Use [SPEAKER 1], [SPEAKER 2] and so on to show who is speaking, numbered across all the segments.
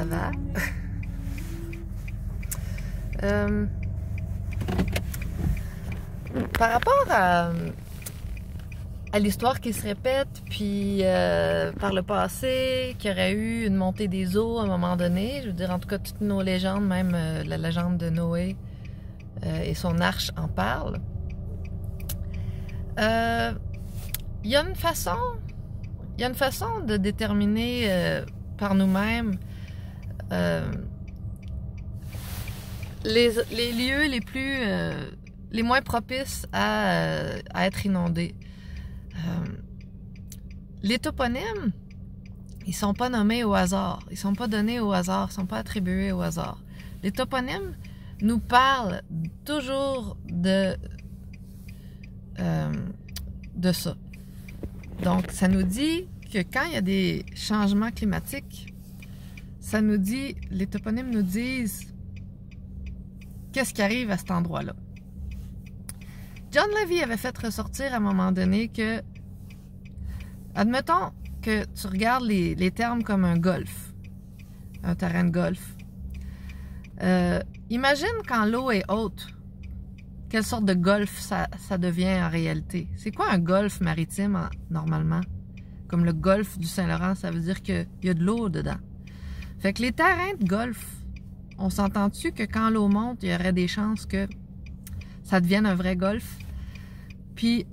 [SPEAKER 1] va. Par rapport à l'histoire qui se répète, puis par le passé, qu'il y aurait eu une montée des eaux à un moment donné, je veux dire, en tout cas, toutes nos légendes, même la légende de Noé et son arche en parlent. Il y a une façon de déterminer par nous-mêmes les lieux les moins propices à être inondés. Les toponymes, ils sont pas nommés au hasard, ils sont pas donnés au hasard, ils sont pas attribués au hasard. Les toponymes nous parlent toujours de ça. Donc, ça nous dit que quand il y a des changements climatiques, les toponymes nous disent qu'est-ce qui arrive à cet endroit-là. John Levy avait fait ressortir à un moment donné que, admettons que tu regardes les termes comme un golf, un terrain de golf. Imagine quand l'eau est haute, quelle sorte de golfe ça devient en réalité. C'est quoi un golfe maritime normalement? Comme le golfe du Saint-Laurent, ça veut dire qu'il y a de l'eau dedans. Fait que les terrains de golf, on s'entend-tu que quand l'eau monte, il y aurait des chances que ça devienne un vrai golfe? Puis,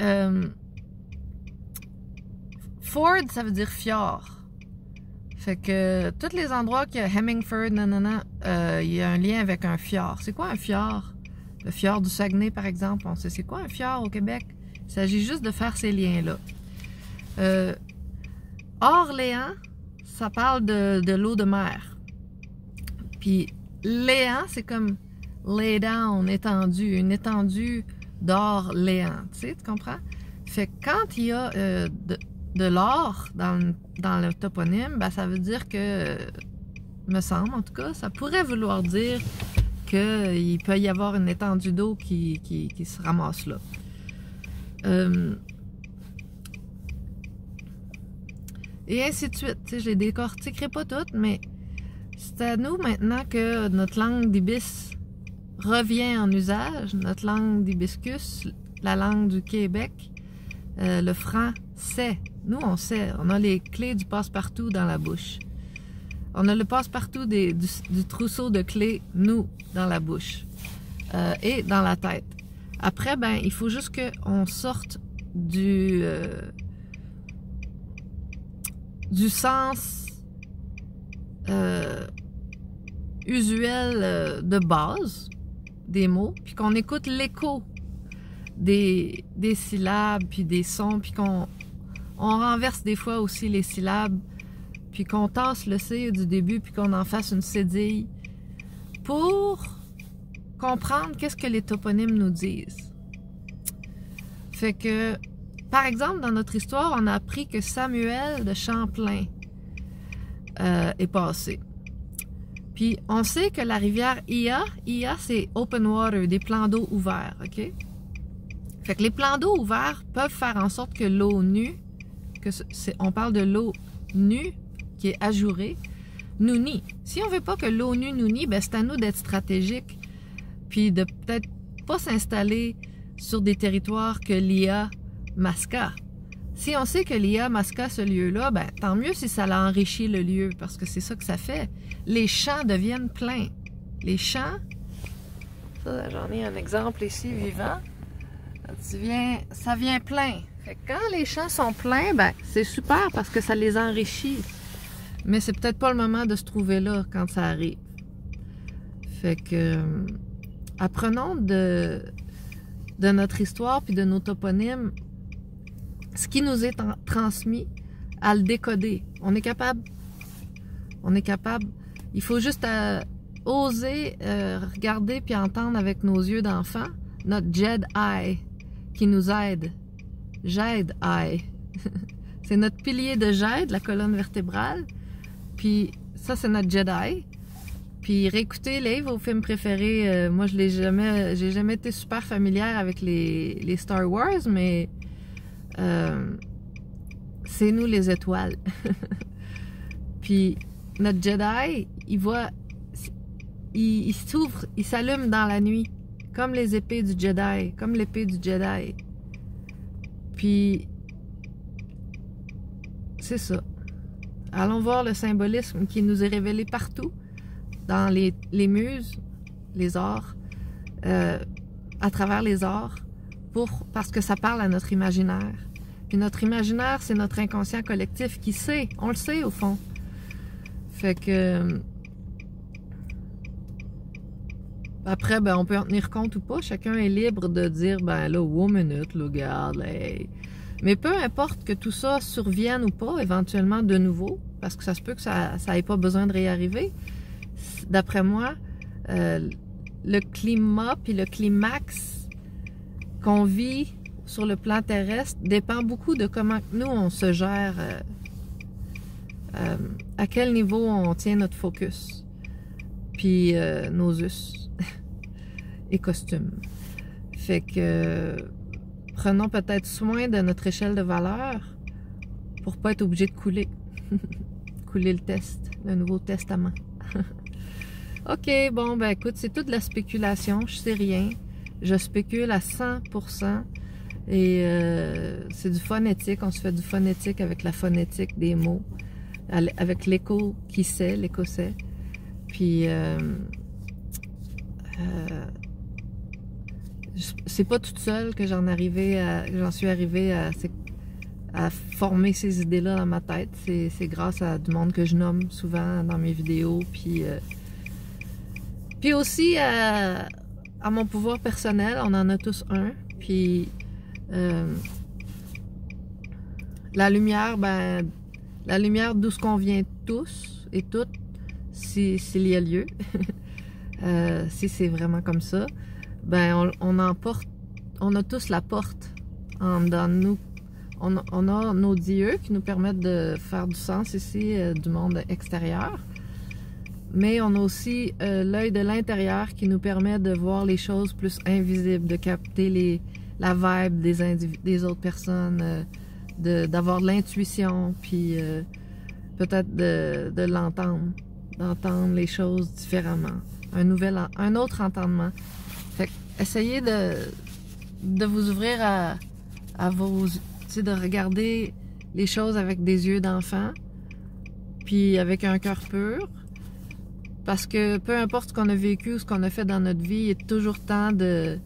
[SPEAKER 1] ford, ça veut dire fjord. Fait que tous les endroits qu'il y a Hemingford, il y a un lien avec un fjord. C'est quoi un fjord? Le fjord du Saguenay, par exemple. On sait c'est quoi un fjord au Québec? Il s'agit juste de faire ces liens-là. Orléans, ça parle de l'eau de mer. Puis, léant, c'est comme lay down, étendu, une étendue d'Orléans. Tu sais, tu comprends? Fait que quand il y a de l'or dans le toponyme, ben, ça veut dire que, me semble en tout cas, ça pourrait vouloir dire qu'il peut y avoir une étendue d'eau qui se ramasse là. Et ainsi de suite. Tu sais, je les décortiquerai pas toutes, mais c'est à nous maintenant que notre langue d'ibis revient en usage, notre langue d'hibiscus, la langue du Québec, le français. Nous, on sait, on a les clés du passe-partout dans la bouche. On a le passe-partout du trousseau de clés, nous, dans la bouche et dans la tête. Après, ben, il faut juste qu'on sorte du sens usuel de base des mots, puis qu'on écoute l'écho des syllabes, puis des sons, puis qu'on renverse des fois aussi les syllabes, puis qu'on tasse le C du début, puis qu'on en fasse une cédille pour comprendre qu'est-ce que les toponymes nous disent. Fait que, par exemple, dans notre histoire, on a appris que Samuel de Champlain est passé. Puis, on sait que la rivière Ia, c'est open water, des plans d'eau ouverts, OK? Fait que les plans d'eau ouverts peuvent faire en sorte que l'eau nue, on parle de l'eau nue, qui est ajourée, nous nie. Si on veut pas que l'eau nue nous nie, ben c'est à nous d'être stratégiques, puis de peut-être pas s'installer sur des territoires que l'IA masqua. Si on sait que l'IA masqua ce lieu-là, ben tant mieux si ça l'a enrichi le lieu, parce que c'est ça que ça fait. Les champs deviennent pleins. Les champs, ça j'en ai un exemple ici vivant, ça vient plein. Fait que quand les champs sont pleins, ben c'est super parce que ça les enrichit. Mais c'est peut-être pas le moment de se trouver là quand ça arrive. Fait que apprenons de notre histoire puis de nos toponymes, ce qui nous est transmis, à le décoder. On est capable. Il faut juste oser regarder puis entendre avec nos yeux d'enfant notre Jedi qui nous aide. Jedi. C'est notre pilier de jade, la colonne vertébrale. Puis ça, c'est notre Jedi. Puis réécoutez vos films préférés. Moi, j'ai jamais été super familière avec les Star Wars, mais c'est nous les étoiles. Puis notre Jedi, il voit, il s'ouvre, il s'allume dans la nuit, comme les épées du Jedi, comme l'épée du Jedi. Puis, c'est ça. Allons voir le symbolisme qui nous est révélé partout, dans les muses, les arts, à travers les arts, parce que ça parle à notre imaginaire. Puis notre imaginaire, c'est notre inconscient collectif qui sait, on le sait au fond. Fait que... Après, ben, on peut en tenir compte ou pas. Chacun est libre de dire, ben là, wow, minute, là, regarde, hey. Mais peu importe que tout ça survienne ou pas, éventuellement de nouveau, parce que ça se peut que ça n'ait pas besoin de réarriver. D'après moi, le climat puis le climax qu'on vit sur le plan terrestre dépend beaucoup de comment nous, on se gère, à quel niveau on tient notre focus, puis nos us et costumes. Fait que prenons peut-être soin de notre échelle de valeur pour pas être obligé de couler. Couler le test, le Nouveau Testament. OK, bon, ben écoute, c'est toute de la spéculation, je sais rien. Je spécule à 100%. Et c'est du phonétique, on se fait du phonétique avec la phonétique des mots, avec l'écho qui sait, l'écossais. Puis, c'est pas toute seule que j'en suis arrivée à former ces idées-là dans ma tête. C'est grâce à du monde que je nomme souvent dans mes vidéos, puis aussi à mon pouvoir personnel, on en a tous un, puis la lumière, ben, la lumière d'où ce qu'on vient tous et toutes, s'il y a lieu, si c'est vraiment comme ça, ben on a tous la porte dans nous. On a nos dieux qui nous permettent de faire du sens ici du monde extérieur, mais on a aussi l'œil de l'intérieur qui nous permet de voir les choses plus invisibles, de capter la vibe des autres personnes, d'avoir de l'intuition, puis peut-être de l'entendre, d'entendre les choses différemment, un autre entendement. Fait que essayez de vous ouvrir à vos, de regarder les choses avec des yeux d'enfant, puis avec un cœur pur, parce que peu importe ce qu'on a vécu ou ce qu'on a fait dans notre vie, il est toujours temps de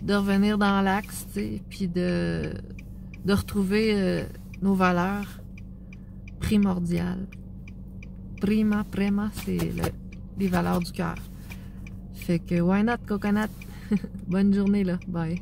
[SPEAKER 1] revenir dans l'axe, puis de retrouver nos valeurs primordiales. Prima, c'est les valeurs du cœur. Fait que why not, coconut? Bonne journée là, bye.